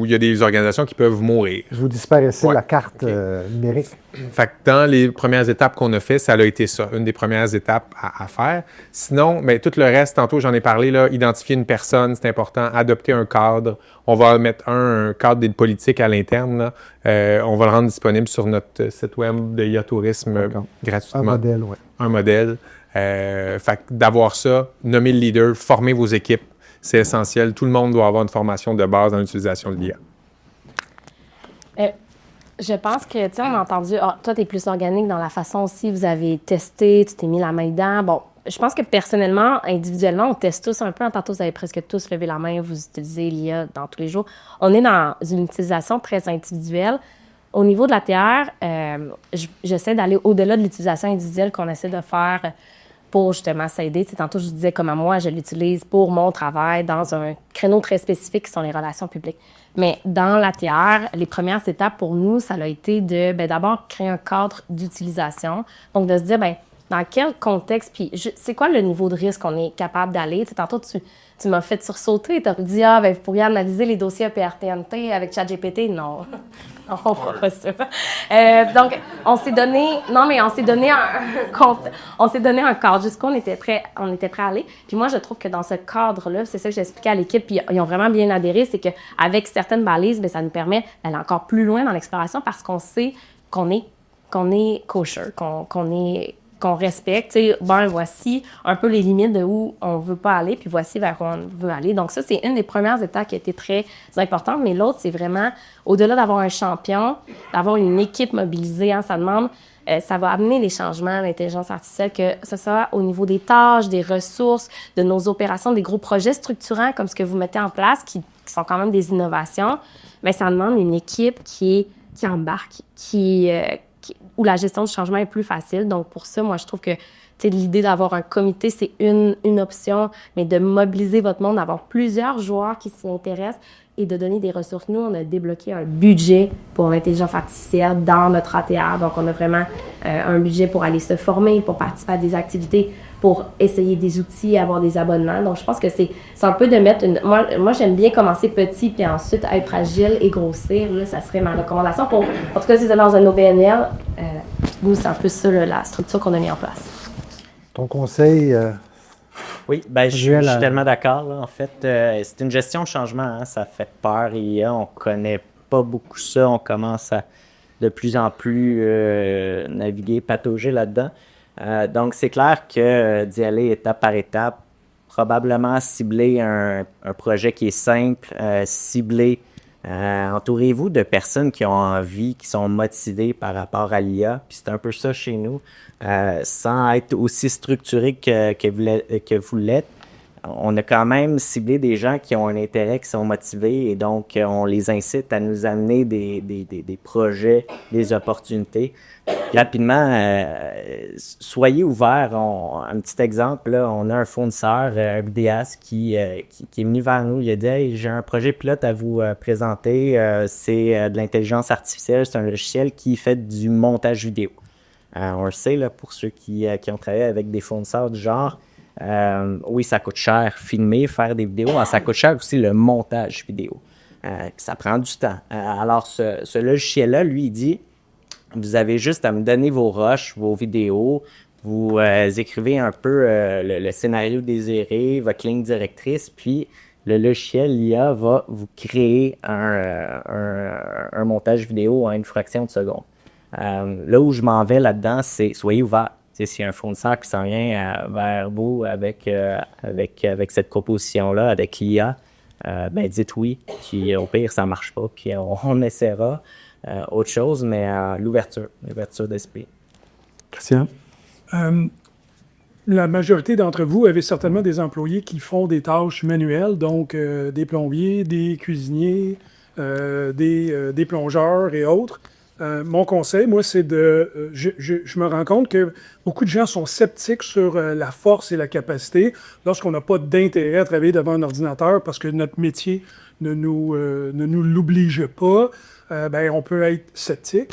Speaker 5: y a des organisations qui peuvent mourir.
Speaker 1: Vous disparaissez la carte numérique.
Speaker 5: Fait que dans les premières étapes qu'on a fait, ça a été ça, une des premières étapes à faire. Sinon, mais tout le reste, tantôt j'en ai parlé, là, identifier une personne, c'est important, adopter un cadre. On va mettre un cadre des politiques à l'interne. Là. On va le rendre disponible sur notre site web de IA Tourisme gratuitement.
Speaker 1: Un modèle, oui.
Speaker 5: Un modèle. Fait que d'avoir ça, nommer le leader, former vos équipes. C'est essentiel. Tout le monde doit avoir une formation de base dans l'utilisation de l'IA.
Speaker 4: Je pense que, tu sais, on a entendu, toi, tu es plus organique dans la façon aussi, vous avez testé, tu t'es mis la main dedans. Bon, je pense que personnellement, individuellement, on teste tous un peu. Tantôt, vous avez presque tous levé la main, vous utilisez l'IA dans tous les jours. On est dans une utilisation très individuelle. Au niveau de la TR, j'essaie d'aller au-delà de l'utilisation individuelle qu'on essaie de faire pour justement s'aider. Tantôt, je vous disais comment moi, je l'utilise pour mon travail dans un créneau très spécifique qui sont les relations publiques. Mais dans la TR, les premières étapes pour nous, ça a été de d'abord créer un cadre d'utilisation. Donc, de se dire, dans quel contexte, puis c'est quoi le niveau de risque qu'on est capable d'aller. Tu sais, tantôt, tu m'as fait sursauter, tu as dit, vous pourriez analyser les dossiers EPRTNT avec ChatGPT. Non, non, on fera pas ça. Donc, on s'est donné un cadre jusqu'où on était prêt à aller. Puis moi, je trouve que dans ce cadre-là, c'est ça que j'expliquais à l'équipe, puis ils ont vraiment bien adhéré, c'est qu'avec certaines balises, bien, ça nous permet d'aller encore plus loin dans l'exploration parce qu'on sait qu'on est kosher, qu'on respecte. Tu sais, voici un peu les limites de où on veut pas aller, puis voici vers où on veut aller. Donc ça, c'est une des premières étapes qui a été très importante. Mais l'autre, c'est vraiment, au-delà d'avoir un champion, d'avoir une équipe mobilisée, hein, ça demande, ça va amener des changements à l'intelligence artificielle, que ce soit au niveau des tâches, des ressources, de nos opérations, des gros projets structurants comme ce que vous mettez en place, qui sont quand même des innovations. Mais ça demande une équipe qui embarque, où la gestion du changement est plus facile. Donc, pour ça, moi, je trouve que l'idée d'avoir un comité, c'est une option, mais de mobiliser votre monde, d'avoir plusieurs joueurs qui s'y intéressent et de donner des ressources. Nous, on a débloqué un budget pour l'intelligence artificielle dans notre ATR. Donc, on a vraiment un budget pour aller se former, pour participer à des activités, pour essayer des outils, avoir des abonnements. Donc, je pense que c'est un peu de mettre Moi, j'aime bien commencer petit, puis ensuite être agile et grossir. Là, ça serait ma recommandation. En tout cas, si vous êtes dans un OBNL, nous, c'est un peu ça, la structure qu'on a mis en place.
Speaker 1: Ton conseil...
Speaker 3: Oui, ben, je suis tellement d'accord. Là. En fait, c'est une gestion de changement. Hein, ça fait peur. On connaît pas beaucoup ça. On commence à de plus en plus naviguer, patauger là-dedans. Donc, c'est clair que d'y aller étape par étape, probablement cibler un projet qui est simple, cibler. Entourez-vous de personnes qui ont envie, qui sont motivées par rapport à l'IA. Puis c'est un peu ça chez nous. Sans être aussi structuré que vous l'êtes, on a quand même ciblé des gens qui ont un intérêt, qui sont motivés, et donc on les incite à nous amener des projets, des opportunités. Rapidement, soyez ouverts. Un petit exemple, là, on a un fournisseur, un vidéaste qui est venu vers nous. Il a dit « Hey, j'ai un projet pilote à vous présenter. C'est de l'intelligence artificielle. C'est un logiciel qui fait du montage vidéo. » On le sait, là, pour ceux qui ont travaillé avec des fournisseurs du genre, oui, ça coûte cher filmer, faire des vidéos, mais ça coûte cher aussi le montage vidéo. Ça prend du temps. Alors, ce logiciel-là, lui, il dit, vous avez juste à me donner vos rushs, vos vidéos, vous écrivez un peu le scénario désiré, votre ligne directrice, puis le logiciel, l'IA, va vous créer un montage vidéo en une fraction de seconde. Là où je m'en vais là-dedans, c'est soyez ouverts. S'il y a un fournisseur qui s'en vient vers vous avec cette proposition-là, avec l'IA, ben dites oui, puis au pire, ça ne marche pas, puis on essaiera autre chose, mais l'ouverture d'esprit.
Speaker 2: Christian? La majorité d'entre vous avez certainement des employés qui font des tâches manuelles, donc des plombiers, des cuisiniers, des plongeurs et autres. Mon conseil, moi, c'est je me rends compte que beaucoup de gens sont sceptiques sur la force et la capacité lorsqu'on n'a pas d'intérêt à travailler devant un ordinateur parce que notre métier ne nous l'oblige pas. Ben, on peut être sceptique.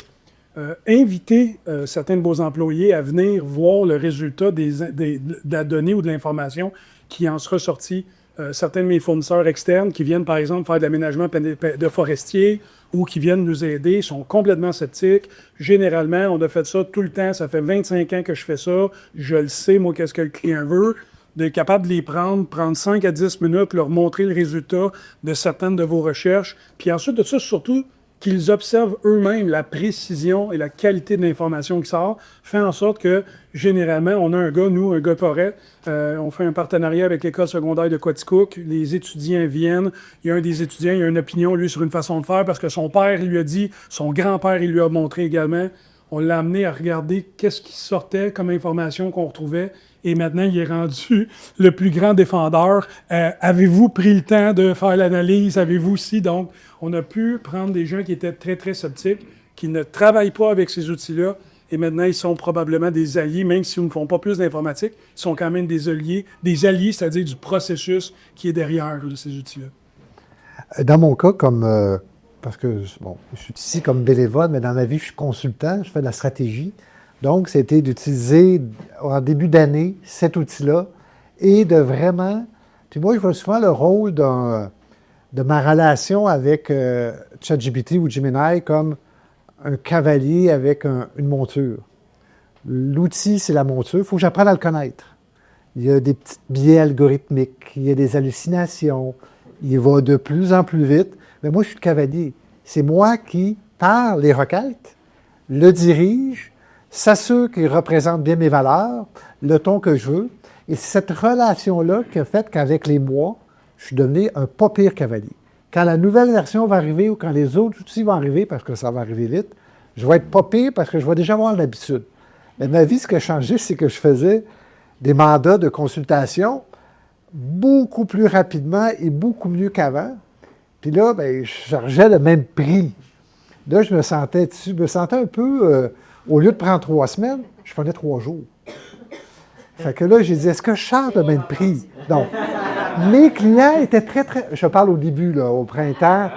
Speaker 2: Invitez certains de vos employés à venir voir le résultat de la donnée ou de l'information qui en sera sortie. Certains de mes fournisseurs externes qui viennent, par exemple, faire de l'aménagement de forestiers ou qui viennent nous aider sont complètement sceptiques. Généralement, on a fait ça tout le temps. Ça fait 25 ans que je fais ça. Je le sais, moi, qu'est-ce que le client veut. D'être capable de les prendre 5 à 10 minutes, leur montrer le résultat de certaines de vos recherches. Puis ensuite de ça, surtout, qu'ils observent eux-mêmes la précision et la qualité de l'information qui sort, fait en sorte que, généralement, on a un gars de forêt, on fait un partenariat avec l'école secondaire de Quaticook, les étudiants viennent, il y a un des étudiants, il a une opinion, lui, sur une façon de faire, parce que son père lui a dit, son grand-père, il lui a montré également, on l'a amené à regarder qu'est-ce qui sortait comme information qu'on retrouvait, et maintenant, il est rendu le plus grand défendeur. Avez-vous pris le temps de faire l'analyse? Avez-vous aussi? Donc, on a pu prendre des gens qui étaient très, très sceptiques, qui ne travaillent pas avec ces outils-là, et maintenant, ils sont probablement des alliés, même s'ils ne font pas plus d'informatique, ils sont quand même des alliés, c'est-à-dire du processus qui est derrière là, ces outils-là.
Speaker 1: Dans mon cas, parce que bon, je suis ici comme bénévole, mais dans ma vie, je suis consultant, je fais de la stratégie. Donc, c'était d'utiliser en début d'année cet outil-là et de vraiment... Puis moi, je vois souvent le rôle de ma relation avec ChatGPT ou Gemini comme un cavalier avec une monture. L'outil, c'est la monture. Il faut que j'apprenne à le connaître. Il y a des petits biais algorithmiques, il y a des hallucinations, il va de plus en plus vite. Mais moi, je suis le cavalier. C'est moi qui, par les requêtes, le dirige, s'assure qu'il représente bien mes valeurs, le ton que je veux. Et c'est cette relation-là qui a fait qu'avec les mois, je suis devenu un pas pire cavalier. Quand la nouvelle version va arriver ou quand les autres outils vont arriver, parce que ça va arriver vite, je vais être pas pire parce que je vais déjà avoir l'habitude. Mais ma vie, ce qui a changé, c'est que je faisais des mandats de consultation beaucoup plus rapidement et beaucoup mieux qu'avant. Puis là, bien, je chargeais le même prix. Là, je me sentais un peu, au lieu de prendre 3 semaines, je prenais 3 jours. Fait que là, j'ai dit, est-ce que je charge le même prix? Donc, mes clients étaient très, très... Je parle au début, là, au printemps.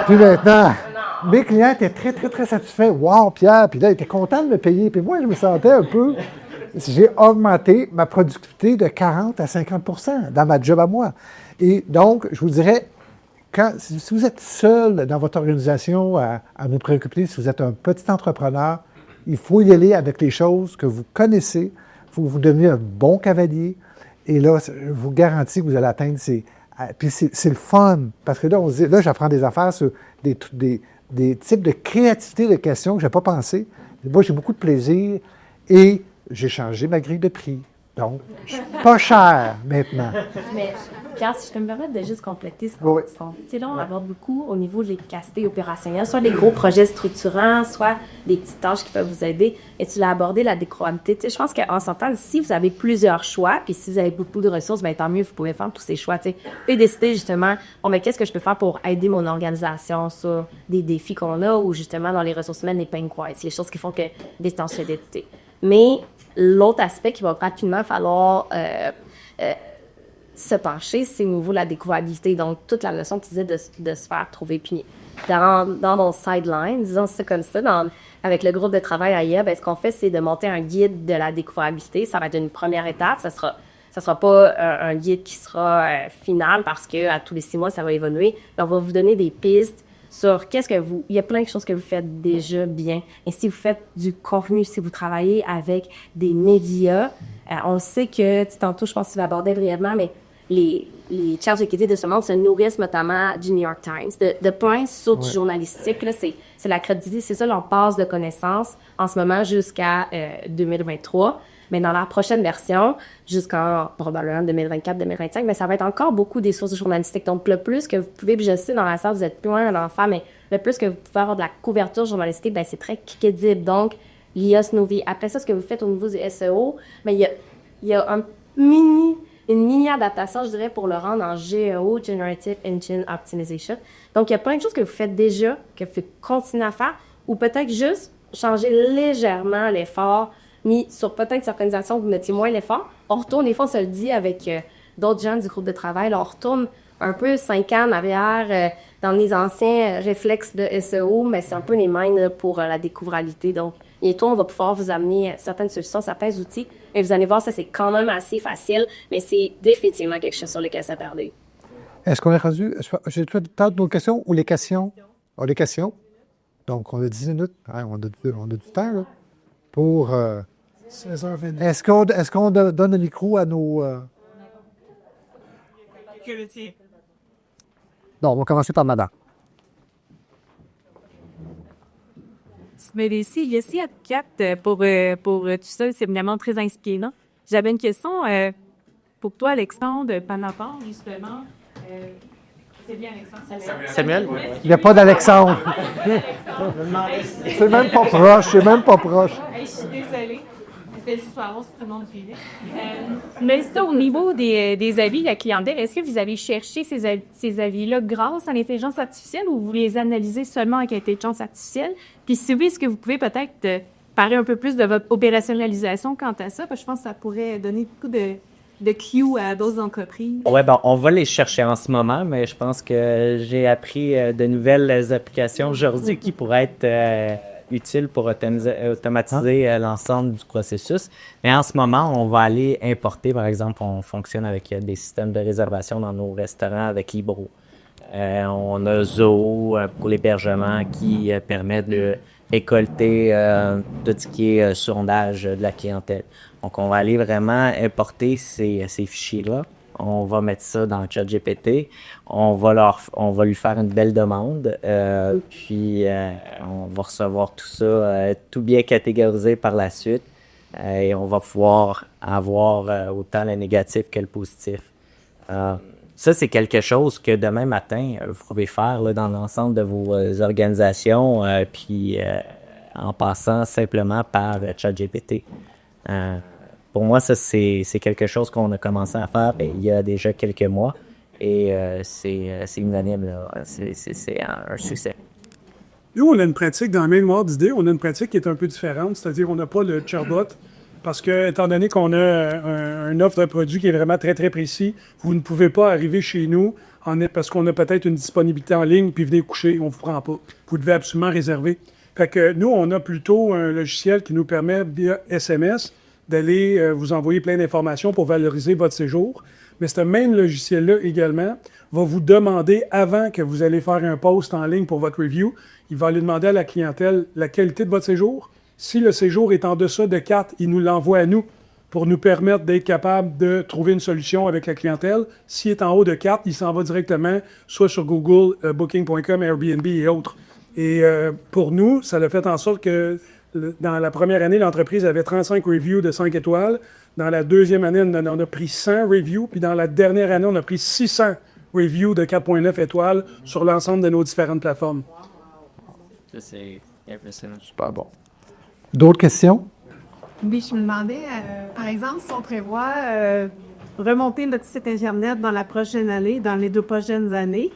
Speaker 1: Puis maintenant, mes clients étaient très, très, très satisfaits. Wow, Pierre! Puis là, ils étaient contents de me payer. Puis moi, je me sentais un peu... J'ai augmenté ma productivité de 40 à 50 % dans ma job à moi. Et donc, je vous dirais, si vous êtes seul dans votre organisation à vous préoccuper, si vous êtes un petit entrepreneur, il faut y aller avec les choses que vous connaissez. Il faut que vous deveniez un bon cavalier. Et là, je vous garantis que vous allez atteindre ces... Puis c'est le fun. Parce que là, on se dit, là, j'apprends des affaires sur des types de créativité de questions que je n'avais pas pensé. Moi, j'ai beaucoup de plaisir et j'ai changé ma grille de prix. Donc, je suis pas cher maintenant.
Speaker 4: Mais, Pierre, si je peux me permettre de juste compléter ce
Speaker 1: Oui.
Speaker 4: qu'on dit. Tu sais, là, on aborde beaucoup au niveau des capacités opérationnelles, soit des gros projets structurants, soit des petites tâches qui peuvent vous aider. Et tu l'as abordé, la décroabilité. Tu sais, je pense qu'en s'entendant, si vous avez plusieurs choix, puis si vous avez beaucoup de ressources, bien, tant mieux, vous pouvez faire tous ces choix. Tu sais, et décider justement, bon, mais qu'est-ce que je peux faire pour aider mon organisation sur des défis qu'on a ou justement dans les ressources humaines, les pain points, les choses qui font que des tensionnalités. Mais l'autre aspect qu'il va rapidement falloir se pencher, c'est au niveau de la découvrabilité. Donc, toute la notion, tu disais, de se faire trouver. Puis, dans mon sideline, disons ça comme ça, avec le groupe de travail à IA, ce qu'on fait, c'est de monter un guide de la découvrabilité. Ça va être une première étape. Ça sera pas un guide qui sera final parce qu'à tous les 6 mois, ça va évoluer. Mais on va vous donner des pistes sur qu'est-ce que vous... Il y a plein de choses que vous faites déjà bien. Et si vous faites du contenu, si vous travaillez avec des médias, on sait que, tantôt, je pense que tu vas aborder brièvement, mais les ChatGPT de ce monde se nourrissent notamment du New York Times, de points sur du journalistique. Là, c'est la crédibilité, c'est ça, on passe de connaissances en ce moment jusqu'à 2023. Mais dans la prochaine version, jusqu'en probablement 2024-2025, mais ça va être encore beaucoup des sources journalistiques. Donc, le plus que vous pouvez, puis je sais, dans la salle, vous êtes plus loin d'enfants, mais le plus que vous pouvez avoir de la couverture journalistique, c'est très crédible. Donc, l'IA se nourrit. Après ça, ce que vous faites au niveau du SEO, il y a une mini adaptation, je dirais, pour le rendre en GEO, Generative Engine Optimization. Donc, il y a plein de choses que vous faites déjà, que vous pouvez continuer à faire, ou peut-être juste changer légèrement l'effort, mis sur peut-être certaines actions où vous mettiez moins l'effort. On retourne, des fois, on se le dit avec d'autres gens du groupe de travail, là, on retourne un peu 5 ans en arrière dans les anciens réflexes de SEO, mais c'est un peu les mêmes là, pour la découvrabilité. Donc, bientôt, on va pouvoir vous amener certaines solutions, certains outils. Et vous allez voir, ça, c'est quand même assez facile, mais c'est définitivement quelque chose sur lequel s'attarder.
Speaker 1: Est-ce qu'on est rendu... J'ai tout le temps de nos questions ou les questions? Ah, les questions. Donc, on a 10 minutes. Ouais, on a du temps, là, pour...
Speaker 2: 16h29.
Speaker 1: Est-ce qu'on donne le micro à nos... Non, on va commencer par madame.
Speaker 8: Mais ici avocate pour tout ça, c'est vraiment très inspirant. J'avais une question pour toi, Alexandre, par rapport justement. C'est bien Alexandre.
Speaker 3: Samuel?
Speaker 1: Il n'y a pas d'Alexandre. C'est même pas proche.
Speaker 8: Je suis désolée. C'était juste pour avoir ce nom de filet. Mais c'est au niveau des avis de la clientèle, est-ce que vous avez cherché ces avis-là grâce à l'intelligence artificielle ou vous les analysez seulement avec l'intelligence artificielle? Puis si oui, est-ce que vous pouvez peut-être parler un peu plus de votre opérationnalisation quant à ça? Parce que je pense que ça pourrait donner beaucoup de cues à d'autres entreprises.
Speaker 3: Oui, on va les chercher en ce moment, mais je pense que j'ai appris de nouvelles applications aujourd'hui qui pourraient être utile pour automatiser l'ensemble du processus. Mais en ce moment, on va aller importer, par exemple, on fonctionne avec des systèmes de réservation dans nos restaurants avec Libro. On a Zoho pour l'hébergement qui permet de récolter tout ce qui est sondage de la clientèle. Donc, on va aller vraiment importer ces fichiers-là. On va mettre ça dans ChatGPT. On va lui faire une belle demande. Puis, on va recevoir tout ça, tout bien catégorisé par la suite. Et on va pouvoir avoir autant le négatif que le positif. Ça, c'est quelque chose que demain matin, vous pouvez faire là, dans l'ensemble de vos organisations, puis en passant simplement par ChatGPT. Pour moi, ça, c'est quelque chose qu'on a commencé à faire il y a déjà quelques mois et c'est unanime, là. C'est un succès.
Speaker 2: Nous, on a une pratique dans la mémoire d'idées, on a une pratique qui est un peu différente, c'est-à-dire on n'a pas le chatbot parce que, étant donné qu'on a une offre de produit qui est vraiment très, très précis, vous ne pouvez pas arriver chez nous parce qu'on a peut-être une disponibilité en ligne puis venez coucher, on ne vous prend pas. Vous devez absolument réserver. Fait que nous, on a plutôt un logiciel qui nous permet, via SMS, d'aller vous envoyer plein d'informations pour valoriser votre séjour. Mais ce même logiciel-là également va vous demander, avant que vous allez faire un post en ligne pour votre review, il va aller demander à la clientèle la qualité de votre séjour. Si le séjour est en deçà de 4, il nous l'envoie à nous pour nous permettre d'être capable de trouver une solution avec la clientèle. S'il est en haut de 4, il s'en va directement soit sur Google, Booking.com, Airbnb et autres. Et pour nous, ça a fait en sorte que dans la première année, l'entreprise avait 35 reviews de 5 étoiles. Dans la deuxième année, on a pris 100 reviews. Puis dans la dernière année, on a pris 600 reviews de 4,9 étoiles sur l'ensemble de nos différentes plateformes.
Speaker 3: Ça, c'est impressionnant.
Speaker 5: Super bon.
Speaker 1: D'autres questions?
Speaker 9: Oui, je me demandais, par exemple, si on prévoit remonter notre site Internet dans la prochaine année, dans les 2 prochaines années,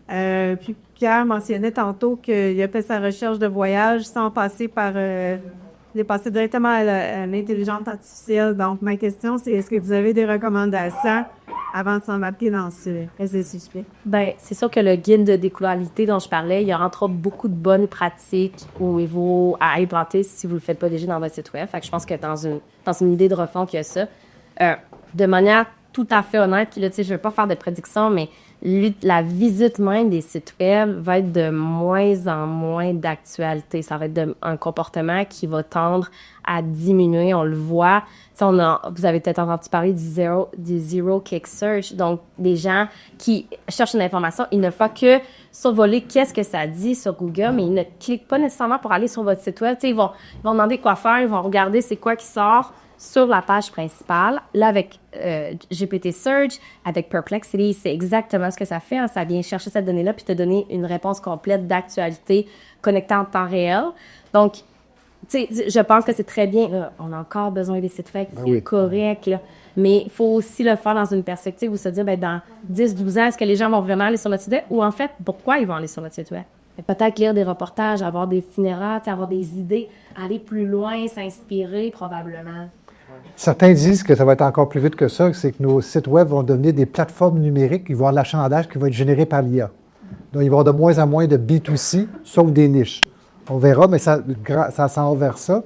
Speaker 9: puis Pierre mentionnait tantôt qu'il a fait sa recherche de voyage sans passer par... il est passé directement à l'intelligence artificielle. Donc, ma question, c'est est-ce que vous avez des recommandations avant de s'embarquer dans ce sujet?
Speaker 4: Bien, c'est sûr que le guide de décolonialité dont je parlais, il y a entre autres beaucoup de bonnes pratiques au niveau à implanter si vous ne le faites pas déjà dans votre site web. Fait que je pense que dans une idée de refonte, il y a ça. De manière tout à fait honnête, là, je ne veux pas faire de prédictions, mais la visite même des sites web va être de moins en moins d'actualité. Ça va être un comportement qui va tendre à diminuer. On le voit. Vous avez peut-être entendu parler du zero click search. Donc, des gens qui cherchent une information, ils ne font que survoler qu'est-ce que ça dit sur Google, mais ils ne cliquent pas nécessairement pour aller sur votre site web. Ils vont demander quoi faire, ils vont regarder c'est quoi qui sort sur la page principale. Là, avec GPT Search, avec Perplexity, c'est exactement ce que ça fait. Hein. Ça vient chercher cette donnée-là puis te donner une réponse complète d'actualité connectée en temps réel. Donc, je pense que c'est très bien. Là, on a encore besoin des sites web, c'est correct. Là. Mais il faut aussi le faire dans une perspective où se dire, dans 10-12 ans, est-ce que les gens vont vraiment aller sur notre site web? Ou en fait, pourquoi ils vont aller sur notre site web? Peut-être lire des reportages, avoir des itinéraires, avoir des idées, aller plus loin, s'inspirer probablement.
Speaker 1: Certains disent que ça va être encore plus vite que ça, c'est que nos sites web vont devenir des plateformes numériques, ils vont avoir de l'achalandage qui va être généré par l'IA. Donc, il va y avoir de moins en moins de B2C, sauf des niches. On verra, mais ça s'en va vers ça.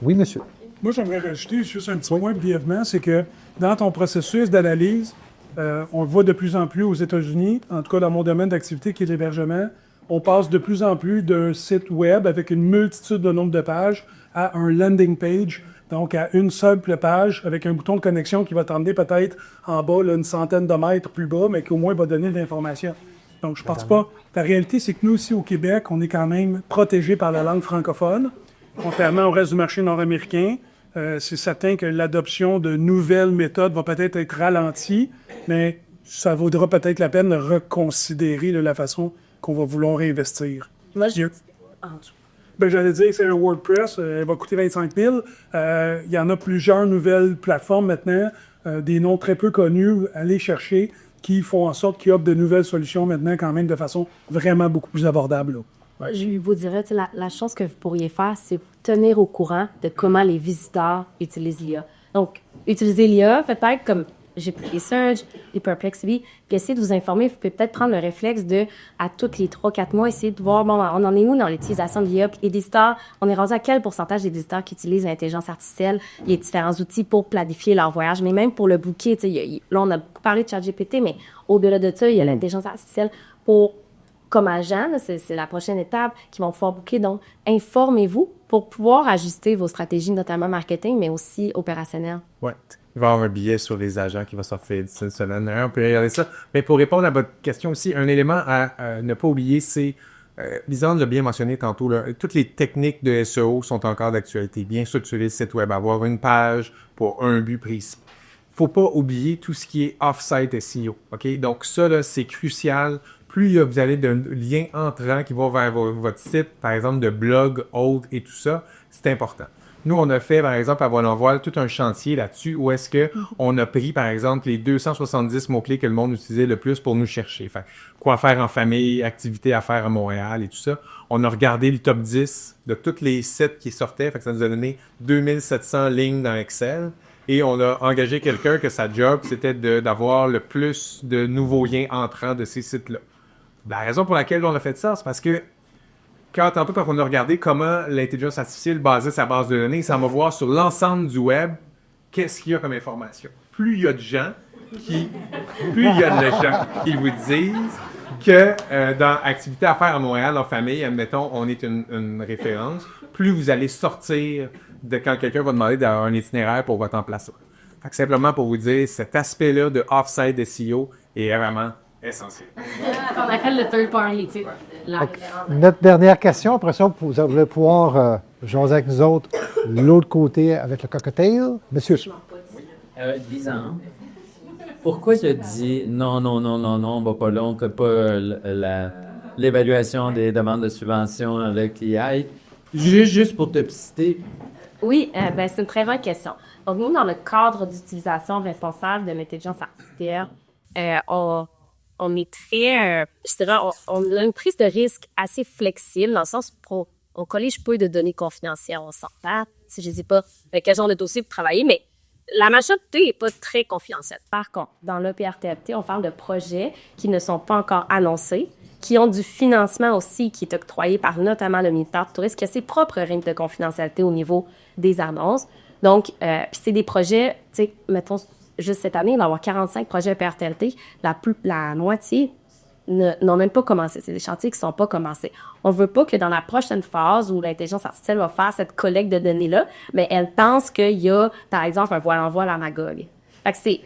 Speaker 1: Oui, monsieur.
Speaker 2: Moi, j'aimerais rajouter juste un petit point brièvement, c'est que dans ton processus d'analyse, on le voit de plus en plus aux États-Unis, en tout cas dans mon domaine d'activité qui est l'hébergement, on passe de plus en plus d'un site web avec une multitude de nombre de pages à un landing page, donc à une simple page avec un bouton de connexion qui va t'emmener peut-être en bas là, une centaine de mètres plus bas, mais qui au moins va donner de l'information. Donc, je ne pense pas. La réalité, c'est que nous, aussi, au Québec, on est quand même protégés par la langue francophone, contrairement au reste du marché nord-américain. C'est certain que l'adoption de nouvelles méthodes va peut-être être ralentie, mais ça vaudra peut-être la peine de reconsidérer la façon qu'on va vouloir investir.
Speaker 4: Moi,
Speaker 2: j'allais dire que c'est un WordPress, elle va coûter 25 000. Il y en a plusieurs nouvelles plateformes maintenant, des noms très peu connus, allez chercher, qui font en sorte qu'ils offrent de nouvelles solutions maintenant quand même de façon vraiment beaucoup plus abordable.
Speaker 4: Ouais. Je vous dirais, la chose que vous pourriez faire, c'est tenir au courant de comment les visiteurs utilisent l'IA. Donc, utiliser l'IA, peut-être comme GPT Search, les Perplexity, puis essayer de vous informer. Vous pouvez peut-être prendre le réflexe de, à tous les 3-4 mois, essayer de voir, bon, on en est où dans l'utilisation de l'IA, puis les visiteurs, on est rendu à quel pourcentage des visiteurs qui utilisent l'intelligence artificielle, les différents outils pour planifier leur voyage, mais même pour le booker, tu sais, là, on a beaucoup parlé de ChatGPT, mais au-delà de ça, il y a l'intelligence artificielle pour, comme agent, là, c'est la prochaine étape, qui vont pouvoir booker. Donc, informez-vous pour pouvoir ajuster vos stratégies, notamment marketing, mais aussi opérationnelles.
Speaker 5: Ouais. Il va y avoir un billet sur les agents qui va sortir d'ici une semaine. On peut regarder ça. Mais pour répondre à votre question aussi, un élément à ne pas oublier, c'est, Lisanne l'a bien mentionné tantôt, là, toutes les techniques de SEO sont encore d'actualité. Bien structurer le site web, avoir une page pour un but précis. Faut pas oublier tout ce qui est off-site SEO. OK? Donc ça, là, c'est crucial. Plus vous avez de liens entrants qui vont vers votre site, par exemple de blog, autres et tout ça, c'est important. Nous, on a fait, par exemple, à Voile tout un chantier là-dessus où est-ce qu'on a pris, par exemple, les 270 mots-clés que le monde utilisait le plus pour nous chercher. Fait, quoi faire en famille, activités à faire à Montréal et tout ça. On a regardé le top 10 de tous les sites qui sortaient. Fait que ça nous a donné 2700 lignes dans Excel. Et on a engagé quelqu'un que sa job, c'était d'avoir le plus de nouveaux liens entrants de ces sites-là. La raison pour laquelle on a fait ça, c'est parce que quand on a regardé comment l'intelligence artificielle basait sa base de données, ça va voir sur l'ensemble du web qu'est-ce qu'il y a comme information. Plus il y a de gens qui vous disent que dans Activités à faire à Montréal en famille, admettons, on est une référence, plus vous allez sortir de quand quelqu'un va demander d'avoir un itinéraire pour votre emplacement. Fait que simplement pour vous dire, cet aspect-là de off-site SEO est vraiment essentiel.
Speaker 4: On appelle le third party, tu sais.
Speaker 1: Notre dernière question, après ça, vous allez pouvoir jaser avec nous autres l'autre côté avec le cocktail. Monsieur.
Speaker 10: Lisanne, pourquoi tu dis non, on va pas là, on ne fait pas l'évaluation des demandes de subvention avec l'IA? Juste pour te citer.
Speaker 4: Oui, c'est une très bonne question. Donc, nous, dans le cadre d'utilisation responsable de l'intelligence artificielle, on est très, je dirais, on a une prise de risque assez flexible, dans le sens où on collige peu de données confidentielles, on s'en fait, si je ne sais pas avec quel genre de dossier vous travaillez, mais la majorité n'est pas très confidentielle. Par contre, dans l'EPRTFT, on parle de projets qui ne sont pas encore annoncés, qui ont du financement aussi qui est octroyé par notamment le ministère du Tourisme, qui a ses propres règles de confidentialité au niveau des annonces. Donc, c'est des projets, tu sais, mettons, juste cette année, il va y avoir 45 projets EPRTLT. La moitié n'ont même pas commencé. C'est des chantiers qui ne sont pas commencés. On ne veut pas que dans la prochaine phase où l'intelligence artificielle va faire cette collecte de données-là, mais elle pense qu'il y a, par exemple, un voile-en-voile en Magog. Fait que c'est,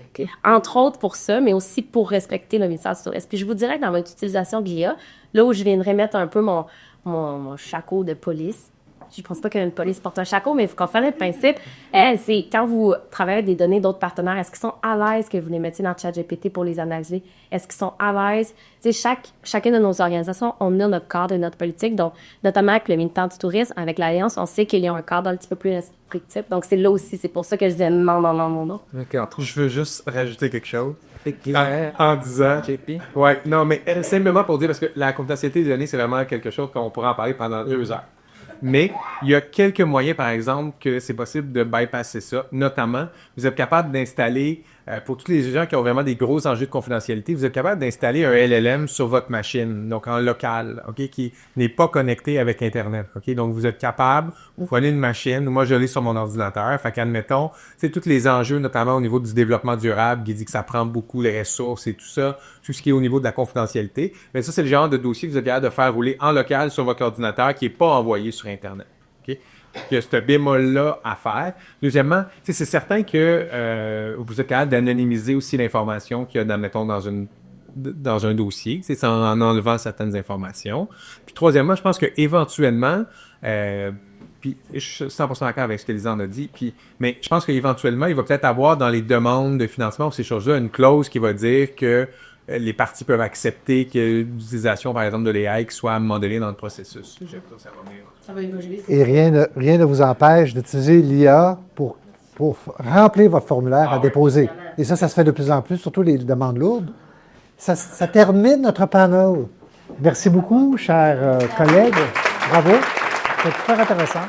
Speaker 4: entre autres, pour ça, mais aussi pour respecter le ministère du Tourisme. Puis je vous dirais que dans votre utilisation de l'IA, là où je viendrais mettre un peu mon chapeau de police, je ne pense pas qu'une police porte un chapeau, mais il faut qu'on fasse le principe. C'est quand vous travaillez avec des données d'autres partenaires, est-ce qu'ils sont à l'aise que vous les mettiez dans le ChatGPT pour les analyser? Est-ce qu'ils sont à l'aise? Tu sais, chacune de nos organisations, on a notre cadre et notre politique. Donc, notamment avec le ministère du Tourisme, avec l'Alliance, on sait qu'il y a un cadre un petit peu plus restrictif. Donc, c'est là aussi, c'est pour ça que je disais non.
Speaker 5: Je veux juste rajouter quelque chose. En disant... Ouais, non, mais simplement pour dire, parce que la confidentialité des données, c'est vraiment quelque chose qu'on pourrait en parler pendant 2 heures. Mais il y a quelques moyens, par exemple, que c'est possible de bypasser ça. Notamment, vous êtes capable d'installer, pour tous les gens qui ont vraiment des gros enjeux de confidentialité, vous êtes capable d'installer un LLM sur votre machine, donc en local, OK, qui n'est pas connecté avec Internet. OK, donc vous êtes capable, vous prenez une machine, moi je l'ai sur mon ordinateur, fait qu'admettons, c'est tous les enjeux, notamment au niveau du développement durable, qui dit que ça prend beaucoup les ressources et tout ça, tout ce qui est au niveau de la confidentialité. Mais ça, c'est le genre de dossier que vous êtes capable de faire rouler en local sur votre ordinateur qui n'est pas envoyé sur Internet. OK? Il y a ce bémol-là à faire. Deuxièmement, c'est certain que vous êtes capable d'anonymiser aussi l'information qu'il y a, mettons, dans un dossier, c'est en enlevant certaines informations. Puis troisièmement, je pense qu'éventuellement, puis je suis 100% d'accord avec ce que Lisanne a dit, mais je pense qu'éventuellement, il va peut-être avoir dans les demandes de financement ou ces choses-là une clause qui va dire que les parties peuvent accepter que l'utilisation, par exemple, de l'AI soit à un moment donné dans le processus.
Speaker 4: Ça va évoluer.
Speaker 1: Et rien ne vous empêche d'utiliser l'IA pour remplir votre formulaire à déposer. Et ça se fait de plus en plus, surtout les demandes lourdes. Ça termine notre panel. Merci beaucoup, chers collègues. Bravo. C'était super intéressant.